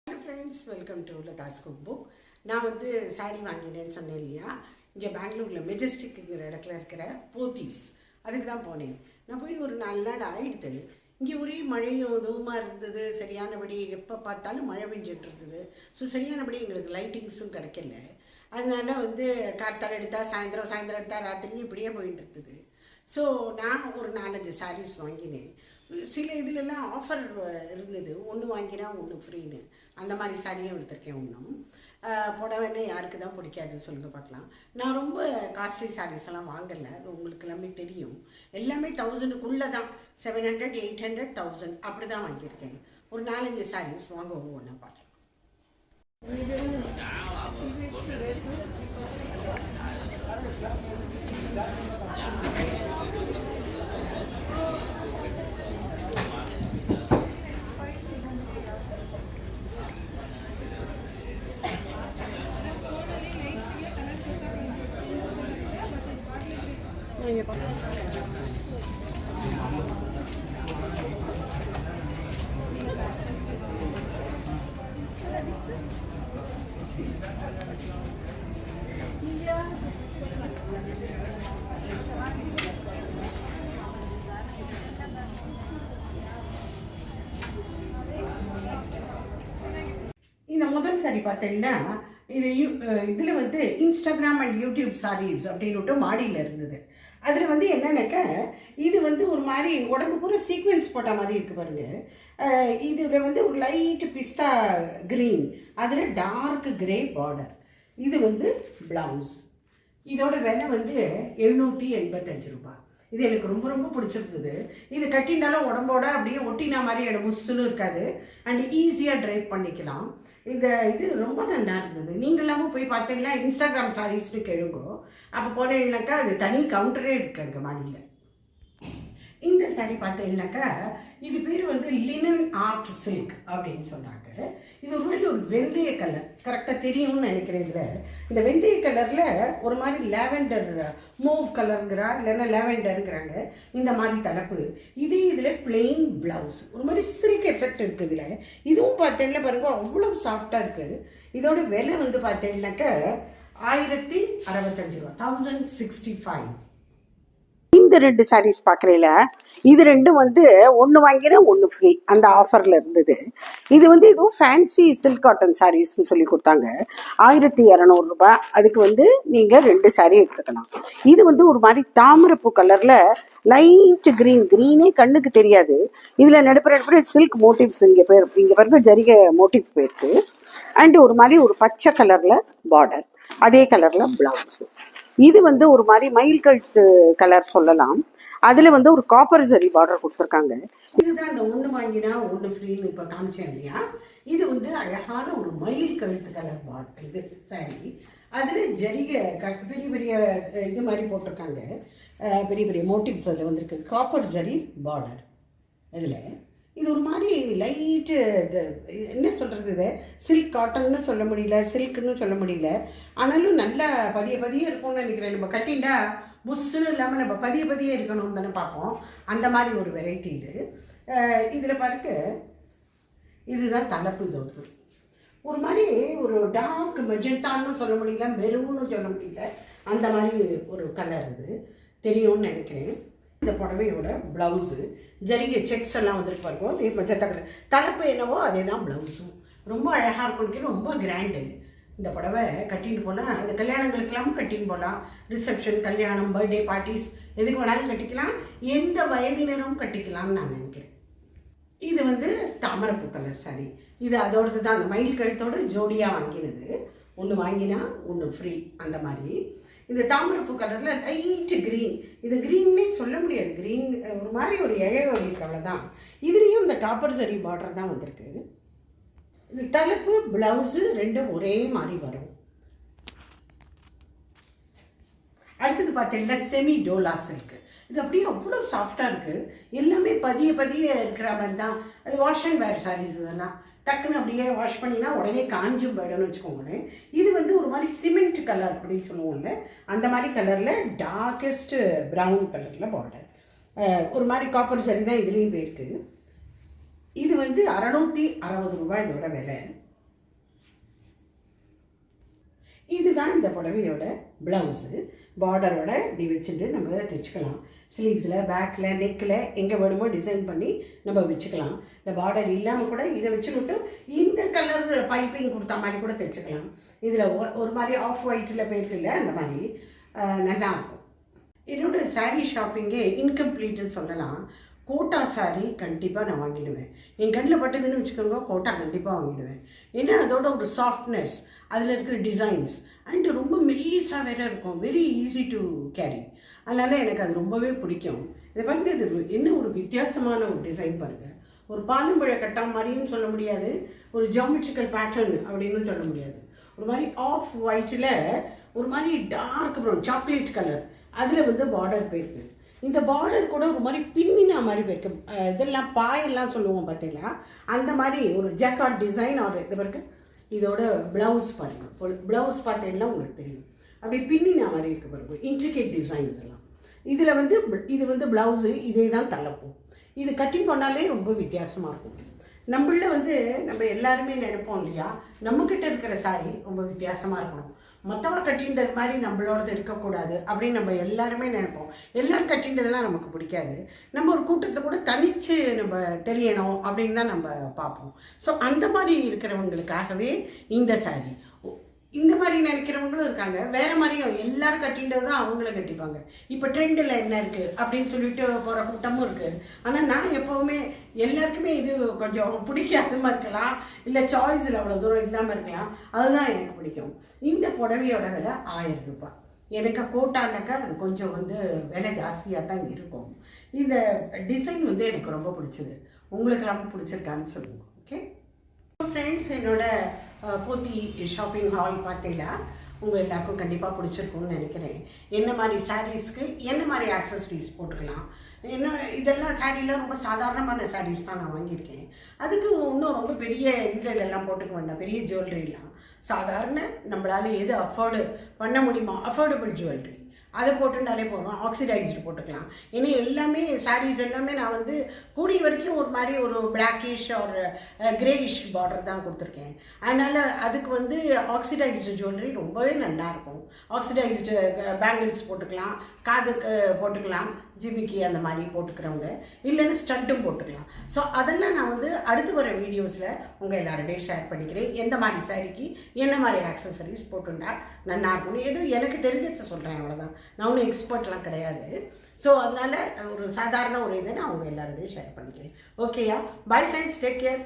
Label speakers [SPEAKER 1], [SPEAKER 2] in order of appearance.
[SPEAKER 1] Hello friends, welcome to Lata's Cookbook. நான் sorry வாங்கினேன்னு சொன்னேன் இல்லையா, இங்கே பெங்களூரில் மெஜஸ்டிக்குங்கிற இடத்துல இருக்கிற போத்தீஸ் அதுக்கு தான் போனேன். நான் போய் ஒரு 4 நாள் ஆகிடுது. இங்கே ஒரே மழையும் இதுவுமாக இருந்தது. சரியானபடி எப்போ பார்த்தாலும் மழை பெஞ்சிட்டு இருந்தது. ஸோ சரியானபடி எங்களுக்கு லைட்டிங்ஸும் கிடைக்கல. அதனால கார்த்தால் எடுத்தால் சாயந்தரம் எடுத்தால் ராத்திரி இப்படியே போயிட்டு இருந்தது. ஸோ நான் ஒரு 4-5 சாரீஸ் வாங்கினேன். சில இதிலெல்லாம் ஆஃபர் இருந்தது, ஒன்று வாங்கினா ஒன்று ஃப்ரீன்னு. அந்த மாதிரி சாரியும் எடுத்திருக்கேன். ஒன்றும் புடவைன்னு யாருக்கு தான் பிடிக்காது சொல்லுங்க பார்க்கலாம். நான் ரொம்ப காஸ்ட்லி சாரீஸ் எல்லாம் வாங்கலை, அது உங்களுக்கு எல்லாமே தெரியும். எல்லாமே 1000க்குள்ளே தான், 700, 800, 1000 அப்படி தான் வாங்கியிருக்கேன். ஒரு 4-5 சாரீஸ் வாங்க ஒவ்வொன்றா பார்க்கலாம். இந்த முதல் சாரி பார்த்தீங்கன்னா இதில் இன்ஸ்டாகிராம் அண்ட் யூடியூப் சாரீஸ் அப்படின்னுட்டு மாடியில் இருந்தது. அதில் என்னன்னாக்கா இது ஒரு மாதிரி உடம்பு பூரா சீக்வென்ஸ் போட்ட மாதிரி இருக்குது பாருங்க. இதில் ஒரு லைட் பிஸ்தா க்ரீன், அதில் டார்க் கிரே பார்டர். இது ப்ளவுஸ். இதோட விலை 785 ரூபாய். இது எனக்கு ரொம்ப ரொம்ப பிடிச்சிருந்தது. இது கட்டினாலும் உடம்போட அப்படியே ஒட்டினா மாதிரி எனக்கு முஸ்ஸுன்னு இருக்காது, அண்ட் ஈஸியாக ட்ரைப் பண்ணிக்கலாம். இது ரொம்ப நல்லா இருந்தது. நீங்களாமும் போய் பார்த்தீங்கன்னா இன்ஸ்டாகிராம் சாரீஸ்னு கேளுங்கோ. அப்போ போனீங்கன்னாக்கா அது தனி கவுண்டரே இருக்குது அங்கே மாடியில். இந்த சாரீ பார்த்தீங்கன்னாக்கா இது பேர் லினன் ஆர்ட் சில்க் அப்படின்னு சொன்னாங்க. இது ஒரு மாதிரி ஒரு வெந்தய கலர், கரெக்டாக தெரியும்னு நினைக்கிறேன். இதில் இந்த வெந்தய கலரில் ஒரு மாதிரி லேவெண்டர் மூவ் கலருங்கிறா, இல்லைன்னா லேவெண்டருங்கிறாங்க. இந்த மாதிரி தலைப்பு. இதில் பிளெயின் ப்ளவுஸ், ஒரு மாதிரி சில்க் எஃபெக்ட் இருக்குது இதில். இதுவும் பார்த்தீங்கன்னா பாருங்க அவ்வளோ சாஃப்டாக இருக்குது. இதோட விலை பார்த்தீங்கன்னாக்கா 1065 ரூபா, 1065. இந்த 2 சாரீஸ் பார்க்குறீங்கள, இது ரெண்டும் ஒன்று வாங்கினா ஒன்று ஃப்ரீ, அந்த ஆஃபரில் இருந்தது. இதுவும் ஃபேன்சி சில்க் காட்டன் சாரீஸ்ன்னு சொல்லி கொடுத்தாங்க. 1200 ரூபாய். அதுக்கு நீங்கள் 2 சாரீ எடுத்துக்கலாம். இது ஒரு மாதிரி தாமரைப்பூ கலரில் லைட் க்ரீனே கண்ணுக்கு தெரியாது. இதில் நடுப்புற சில்க் மோட்டிவ்ஸ் இங்கே பாருங்க ஜரிகை மோட்டிவ் போயிருக்கு. அண்டு ஒரு மாதிரி ஒரு பச்சை கலரில் பார்டர், அதே கலரில் ப்ளவுஸு. இது ஒரு மாதிரி மயில் கழுத்து கலர் சொல்லலாம். அதில் ஒரு காப்பர் சரி பார்டர் கொடுத்துருக்காங்க. இதுதான் இந்த ஒன்று வாங்கினா ஒன்று ஃப்ரீன்னு இப்போ காமிச்சேன் இல்லையா. இது அழகான ஒரு மயில் கழுத்து கலர் பார்டர். இது சாரி அதில் ஜரிகை பெரிய பெரிய இது மாதிரி போட்டிருக்காங்க. பெரிய பெரிய மோட்டிவ்ஸ் அதில் வந்திருக்கு. காப்பர் சரி பார்டர். இதில் இது ஒரு மாதிரி லைட்டு என்ன சொல்கிறது, இது சில்க் காட்டன்னு சொல்ல முடியல, சில்க்குன்னு சொல்ல முடியல. ஆனாலும் நல்லா பதிய இருக்கும்னு நினைக்கிறேன். நம்ம கட்டிண்டா புஷ்ஷுன்னு இல்லாமல் நம்ம பதிய இருக்கணும்னு தானே பார்ப்போம். அந்த மாதிரி ஒரு வெரைட்டி இது. இதில் பாருங்க, இதுதான் தலைப்பு. இது ஒரு மாதிரி ஒரு டார்க் மெஜெண்டான்னு சொல்ல முடியல, மெரூன்னு சொல்ல முடியல, அந்த மாதிரி ஒரு கலர். இது தெரியும்னு நினைக்கிறேன். இந்த புடவையோட ப்ளவுஸு ஜரிகை செக்ஸ் எல்லாம் பாருங்க. இதே மஞ்சள் கலர் தலைப்பு என்னவோ அதே தான் ப்ளவுஸும். ரொம்ப அழகாக இருக்கும், ரொம்ப கிராண்டு. இந்த புடவை கட்டின்னு போனால் அந்த கல்யாணங்களுக்கெல்லாம் கட்டின்னு போகலாம். ரிசப்ஷன், கல்யாணம், பர்த்டே பார்ட்டிஸ் எதுக்கு வேணாலும் கட்டிக்கலாம். எந்த வயதினரும் கட்டிக்கலாம்னு நான் நினைக்கிறேன். இது தாமரைப்பூ கலர் சாரி. இது அதோடது தான், அந்த மயில் கழுத்தோடு ஜோடியாக வாங்கினது. ஒன்று வாங்கினா ஒன்று ஃப்ரீ, அந்த மாதிரி. இந்த தாமரைப்பூ கலரில் லைட்டு க்ரீன். இது க்ரீன்னே சொல்ல முடியாது, க்ரீன் ஒரு மாதிரி ஒரு இழையோடி இருக்கு, அவ்வளோதான். இதுலேயும் இந்த காப்பர் சரி பார்டர் தான் வந்திருக்கு. இந்த தலைப்பு ப்ளவுஸு ரெண்டும் ஒரே மாதிரி வரும். அடுத்தது பார்த்தீங்கன்னா செமி டோலா சில்க்கு. இது அப்படியே அவ்வளோ சாஃப்டாக இருக்குது. எல்லாமே பதிய இருக்கிற மாதிரி தான். அது வாஷ் அண்ட் வேர் சாரீஸ். இதெல்லாம் டக்குன்னு அப்படியே வாஷ் பண்ணினா உடனே காஞ்சும் போயிடும்னு வச்சுக்கோங்களேன். இது ஒரு மாதிரி சிமெண்ட் கலர் அப்படின்னு சொல்லுவோம்ல, அந்த மாதிரி கலரில் டார்க்கஸ்ட்டு ப்ரௌன் கலரில் பார்டர். ஒரு மாதிரி காப்பர் சரி தான் இதுலேயும் போயிருக்கு. இது 660 ரூபாய் இதோட விலை. இதுதான் இந்த புடவையோட ப்ளவுஸு. பார்டரோட இப்படி வச்சுட்டு நம்ம தைச்சிக்கலாம். ஸ்லீவ்ஸில், பேக்கில், நெக்கில் எங்கே வேணுமோ டிசைன் பண்ணி நம்ம வச்சுக்கலாம். இந்த பார்டர் இல்லாமல் கூட இதை வச்சு மட்டும் இந்த கலர் பைப்பிங் கொடுத்த மாதிரி கூட தைச்சிக்கலாம். இதில் ஒரு மாதிரி ஆஃப் ஒயிட்டில் போயிருக்குல்ல, அந்த மாதிரி நல்லாயிருக்கும். என்னோடய சாரீ ஷாப்பிங்கே இன்கம்ப்ளீட்டுன்னு சொல்லலாம். கோட்டா சாரீ கண்டிப்பாக நான் வாங்கிடுவேன். என் கண்ணில் பட்டதுன்னு வச்சுக்கோங்க, கோட்டா கண்டிப்பாக வாங்கிடுவேன். ஏன்னா அதோட ஒரு சாஃப்ட்னஸ், அதில் இருக்கிற டிசைன்ஸ் அண்டு ரொம்ப மெல்லிஸாக வேறு இருக்கும். Very easy to carry. அதனால் எனக்கு அது ரொம்பவே பிடிக்கும். இதை வந்து இது என்ன ஒரு வித்தியாசமான ஒரு டிசைன் பாருங்கள். ஒரு பாலும்பழ கட்டம் மாதிரியும் சொல்ல முடியாது, ஒரு ஜியாமெட்ரிக்கல் பேட்டர்ன் அப்படின்னு சொல்ல முடியாது. ஒரு மாதிரி ஆஃப் ஒயிட்டில் ஒரு மாதிரி டார்க் ப்ரௌன் சாக்லேட் கலர், அதில் வந்து பார்டர் போயிருக்கு. இந்த பார்டர் கூட ஒரு மாதிரி பின்னினா மாதிரி போயிருக்கு. இதெல்லாம் பாயெல்லாம் சொல்லுவோம் பார்த்தீங்களா, அந்த மாதிரி ஒரு ஜாக்கார்ட் டிசைன் ஒரு இது இருக்குது. இதோட ப்ளவுஸ் பாருங்கள். ப்ளவுஸ் பார்த்தீங்கன்னா உங்களுக்கு தெரியும், அப்படி பின்னினா மாதிரி இருக்குது பாருங்கள். இன்ட்ரிகேட் டிசைன் இதெல்லாம். இதில் வந்து இது வந்து ப்ளவுஸு இதே தான் தள்ளப்போம். இது கட்டிங் பண்ணாலே ரொம்ப வித்தியாசமாக இருக்கும். நம்மள வந்து நம்ம எல்லாருமே நினைப்போம் இல்லையா, நம்மக்கிட்ட இருக்கிற சாரி ரொம்ப வித்தியாசமாக இருக்கணும், மொத்தமாக கட்டின்றது மாதிரி நம்மளோடது இருக்கக்கூடாது அப்படின்னு நம்ம எல்லாருமே நினைப்போம். எல்லோரும் கட்டின்றதெல்லாம் நமக்கு பிடிக்காது. நம்ம ஒரு கூட்டத்தில் கூட தனித்து நம்ம தெரியணும் அப்படின்னு தான் நம்ம பார்ப்போம். ஸோ அந்த மாதிரி இருக்கிறவங்களுக்காகவே இந்த சாரி. இந்த மாதிரி நினைக்கிறவங்களும் இருக்காங்க, வேறு மாதிரியும் எல்லாரும் கட்டின்றது தான் அவங்கள கட்டிப்பாங்க. இப்போ ட்ரெண்டில் என்ன இருக்குது அப்படின்னு சொல்லிட்டு போகிற கூட்டமும் இருக்குது. ஆனால் நான் எப்போவுமே எல்லாருக்குமே இது கொஞ்சம் பிடிக்காதமாக இருக்கலாம், இல்லை சாய்ஸில் அவ்வளோ தூரம் இல்லாமல் இருக்கலாம், அதுதான் எனக்கு பிடிக்கும். இந்த புடவையோட விலை 1000 ரூபாய். எனக்கு கோட்டானாக்கா அது கொஞ்சம் வந்து விலை ஜாஸ்தியாக தான் இருக்கும். இந்த டிசைன் வந்து எனக்கு ரொம்ப பிடிச்சது. உங்களுக்கு ரொம்ப பிடிச்சிருக்கான்னு சொல்லுங்கள். ஓகே ஃப்ரெண்ட்ஸ், என்னோட போத்தி ஷாப்பிங் ஹால் பார்த்தீங்களா, உங்கள் எல்லாருக்கும் கண்டிப்பாக பிடிச்சிருக்கும்னு நினைக்கிறேன். என்ன மாதிரி சாரீஸ்க்கு என்ன மாதிரி ஆக்சசரிஸ் போட்டுக்கலாம், என்ன இதெல்லாம் சாரீலாம் ரொம்ப சாதாரணமான சாரீஸ் தான் நான் வாங்கியிருக்கேன். அதுக்கு இன்னும் ரொம்ப பெரிய இதெல்லாம் போட்டுக்க வேண்டாம், பெரிய ஜுவல்லரிலாம். சாதாரண நம்மளால் எது அஃபோர்டு பண்ண முடியுமோ அஃபோர்டபுள் ஜுவல்லரி அதை போட்டுட்டாலே போதும். ஆக்சிடைஸ்டு போட்டுக்கலாம். ஏன்னா எல்லாமே சாரீஸ் எல்லாமே நான் வந்து கூடிய வரைக்கும் ஒரு மாதிரி ஒரு பிளாக்கிஷ் ஒரு கிரேயிஷ் பார்டர் தான் கொடுத்துருக்கேன். அதனால் அதுக்கு வந்து ஆக்சிடைஸ்டு ஜுவல்லரி ரொம்பவே நல்லாயிருக்கும். ஆக்சிடைஸ்டு பேங்கிள்ஸ் போட்டுக்கலாம், காதுக்கு போட்டுக்கலாம், ஜிமிக்கி அந்த மாதிரி போட்டுக்கிறவங்க, இல்லைன்னு ஸ்டட்டும் போட்டுக்கலாம். ஸோ அதெல்லாம் நான் வந்து அடுத்து வர வீடியோஸில் உங்கள் எல்லாரோடையும் ஷேர் பண்ணிக்கிறேன். எந்த மாதிரி சாரிக்கு என்ன மாதிரி ஆக்சசரிஸ் போட்டுட்டா நல்லா இருக்கணும், எதுவும் எனக்கு தெரிஞ்சதை சொல்கிறேன், அவ்வளோதான். நான் ஒன்றும் எக்ஸ்பர்ட்லாம் கிடையாது. ஸோ அதனால் ஒரு சாதாரண ஒரு இதை நான் உங்கள் எல்லாரோடையும் ஷேர் பண்ணிக்கிறேன். ஓகேயா? Bye friends, take care.